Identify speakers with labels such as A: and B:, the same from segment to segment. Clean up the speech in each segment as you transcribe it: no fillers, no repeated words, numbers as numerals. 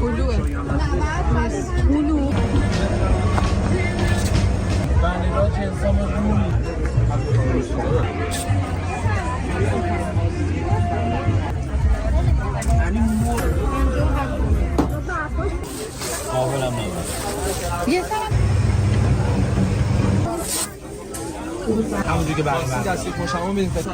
A: بلوه بلو
B: بانیرا جنسام رومی قابلم نبود همونجور که برمی دستی خوشمون میدیم فکر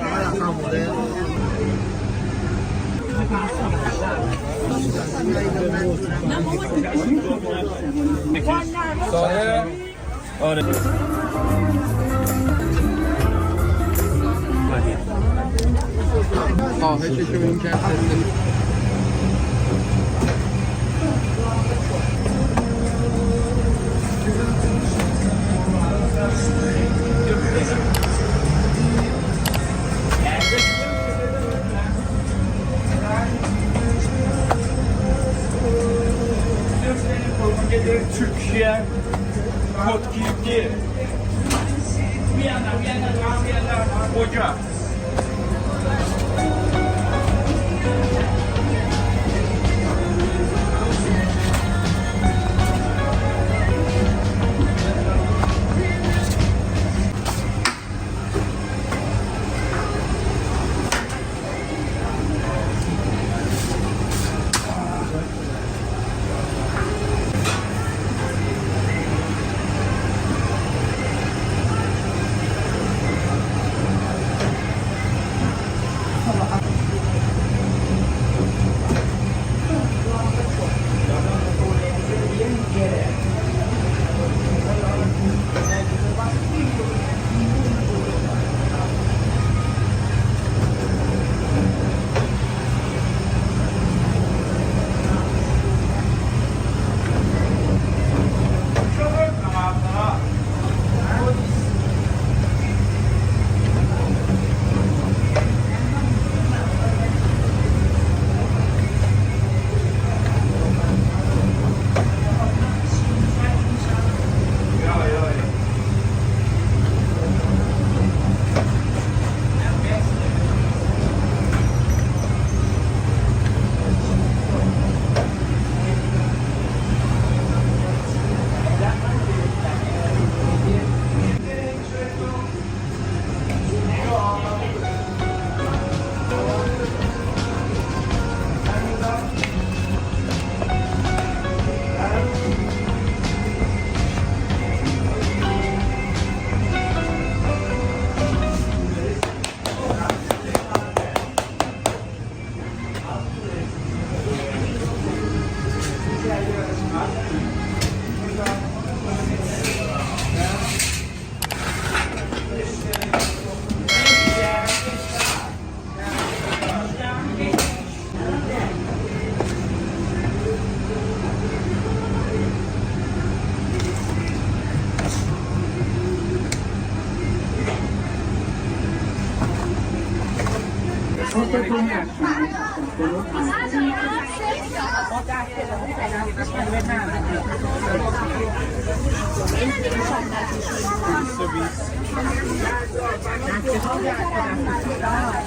B: ساره آره خواهشش رو این کرد
C: Türkiye Kotkilki Viyana Hoca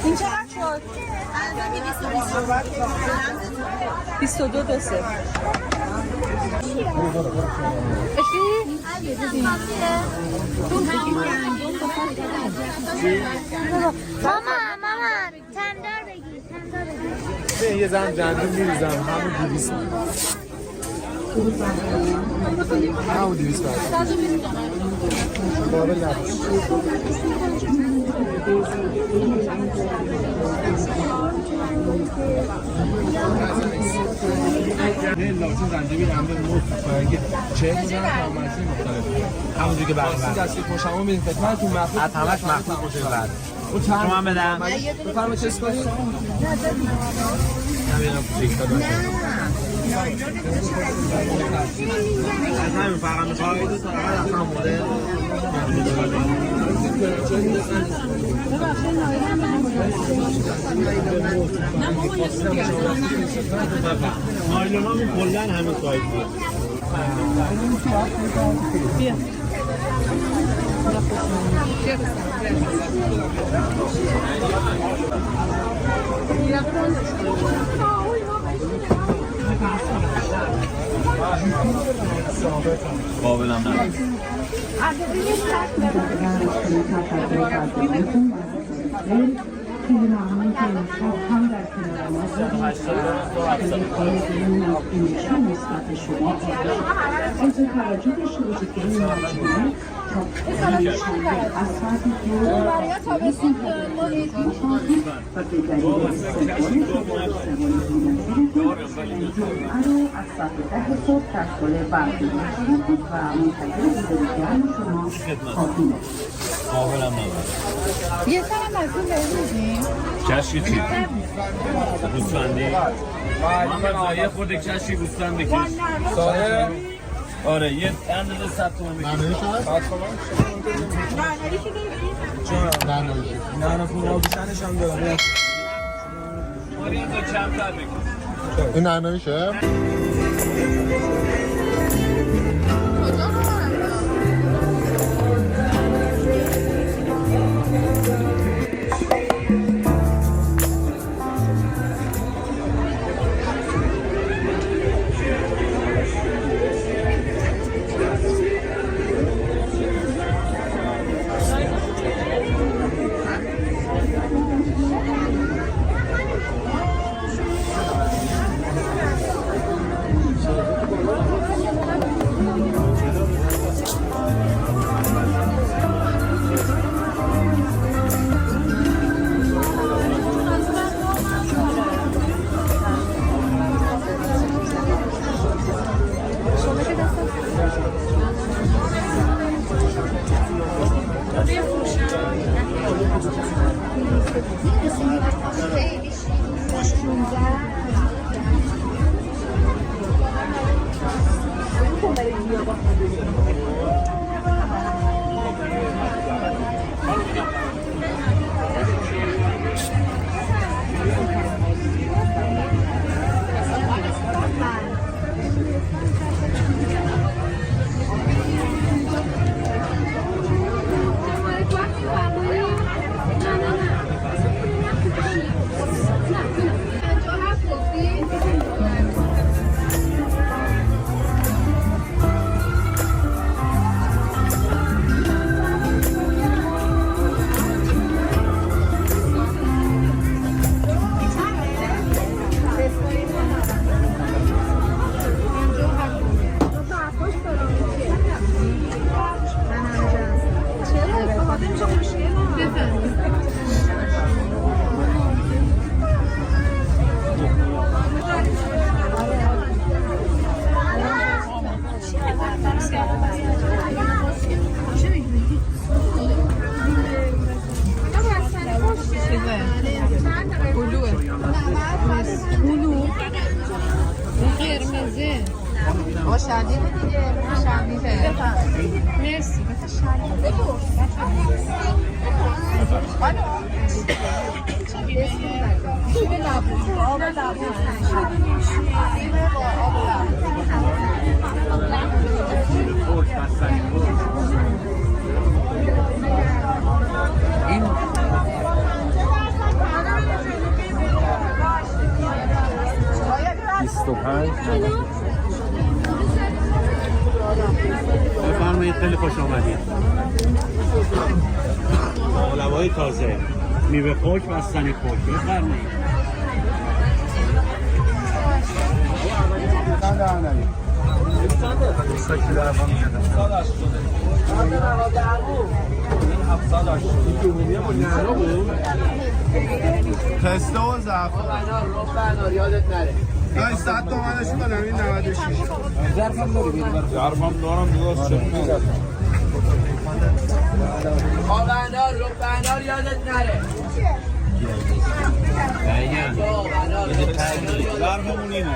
A: این چقدر شد؟ 22 دو سه
D: ماما تندار بگیر تندار
B: یه زن جندون میریزم همون 200 همون 200 قابل نباش نه لازم زنجبیل هم به مفت چه میزنن کامرسی مختلف همونجور که برمی دستی خوشمون میدیم خدمتتون مخلوط از همش مخلوط باشه بعد شما هم بدم بفرمایید چه اسکاری؟ نه نمیدونم کوچیک دادم از همین فقط میخواهید از هم مدل
E: نایلون همین کلن همه سایت بود
A: بیا
B: قابلم نه
E: خیلی ممنون که امشب هم در کنار ما نشون نسبت شما از توجه داشته باشید که این مجموعه تا شنبه از ساعت 2 و به دلیل استقبال جمعه رو از ساعت 10 صبح در ساله برقی می‌شود و منتظر بودن شما خواهیم
B: قابلم نبود
A: یه سرم از این بهروزیم
B: کشی چی؟ گوسفندی؟ محمد یه خورده کشی گوسفند بکش
C: ساله
B: آره یه اندازه 100 تومن بکش
C: نعنایی که داری؟
B: نه پول آبیشنش هم دارم مارین تو چند تر بکش
C: این نعناییشه؟
A: آقا شدیده دیگه شدیده مرسی
F: بفرمایید خیلی خوش آمدید. علوای تازه میوه خوک و بستنی خوک بفرمایید.
C: پسته و زعفران یادت نره. نه 100 تومنش کنم این 96. ظرفم داری؟ ظرفم دارم درست چه میگه؟ روبنار یادت نره. ظرفمون اینه.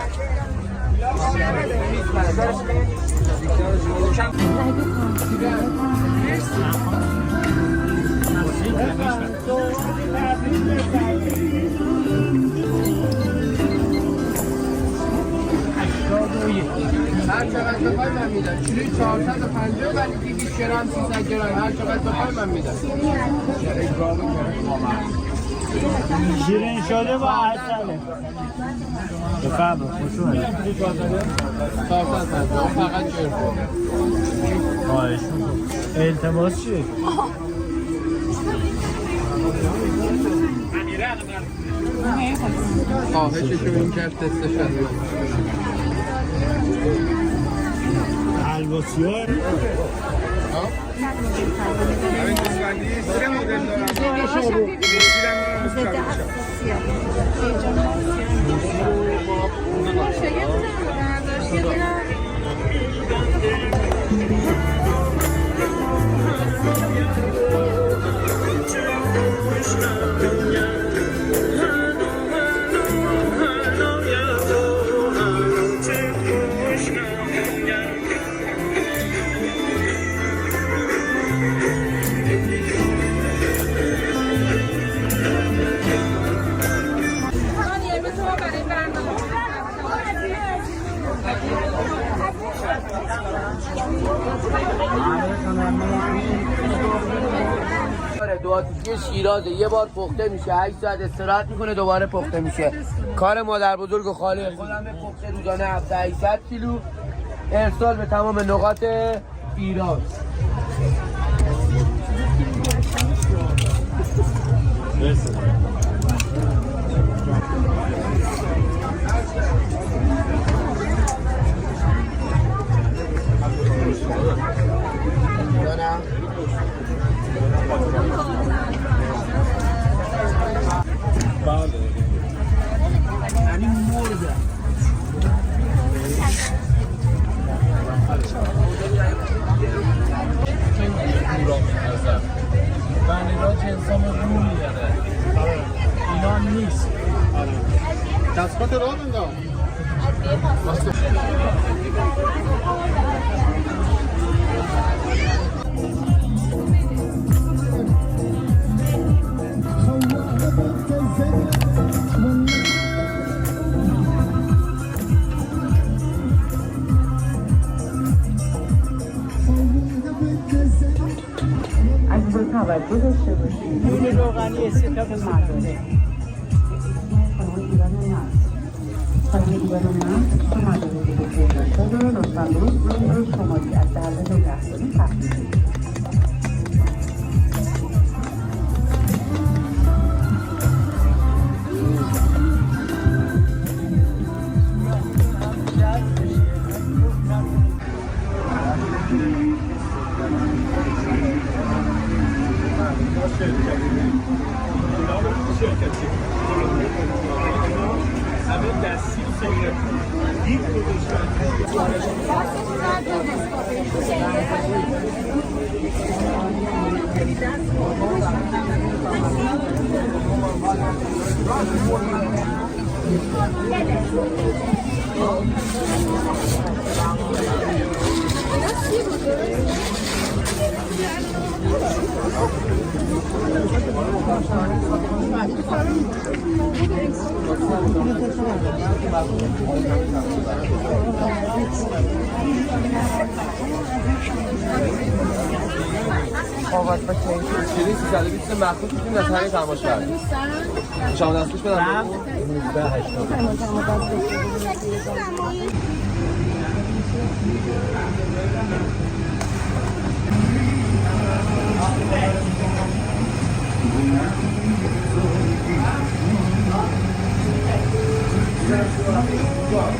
B: هر چقدر بخوای من میدم. کیلوی 450 ولی 200 گرم 300 گرم هر چقدر بخوای من میدم.
F: شیرین شده با عسله. بفهم خوش اومدید.
B: 450 فقط گرم.
F: خواهش التماس چیه؟
B: خواهشش رو این کرد دستش شد.
F: حلواسی ها
C: همین گوسفندی 3 مدل دارم.
B: دو آتیشی شیرازه یه بار پخته میشه 8 ساعت استراحت میکنه دوباره پخته میشه. کار مادر بزرگ و خاله خودم پخته روزانه 700 کیلو ارسال به تمام نقاط ایران.
C: دستگاه راه بنداز.
E: عزیزان توجه داشته باشید.
F: نون روغنی 3 تا مردانه.
E: خانم ایران من شما مدارک دیگه داشته داره لطفاً روز شماری از 10 تا 10 تحویل
B: آقاد با چیزی 320 مخصوص میتونیم در طریق تماس کرد. شما دستش بدم. 1980.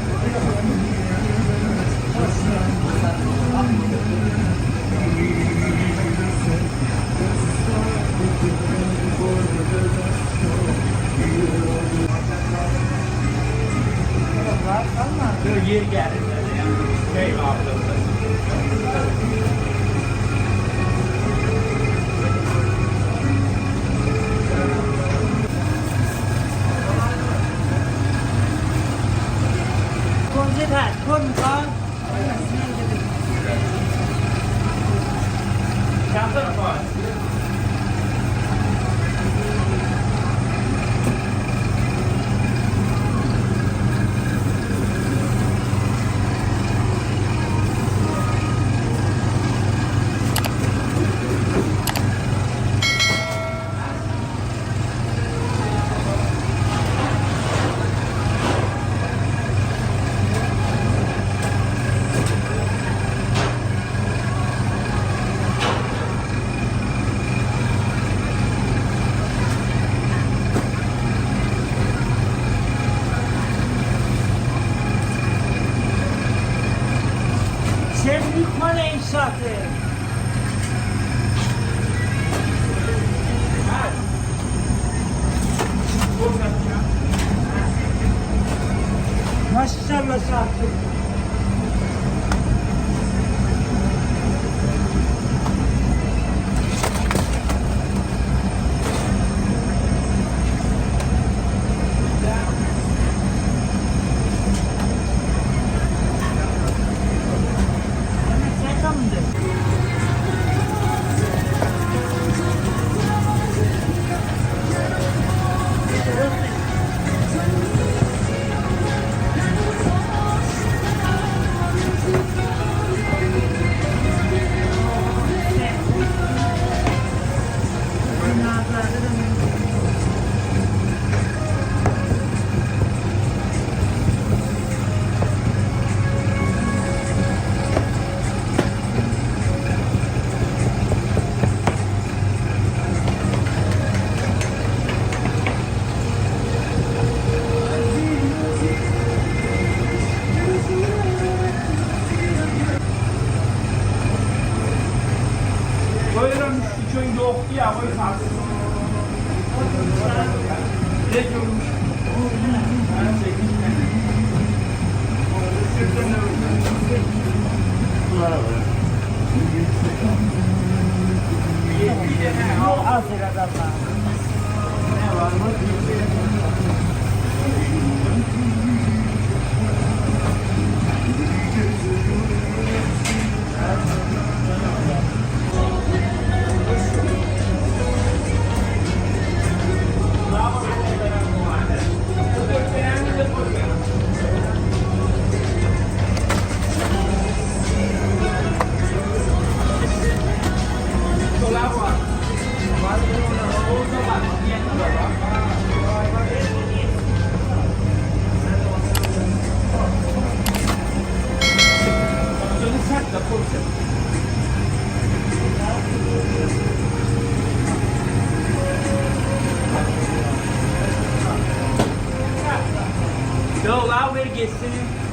B: Yo, lá o geçsin.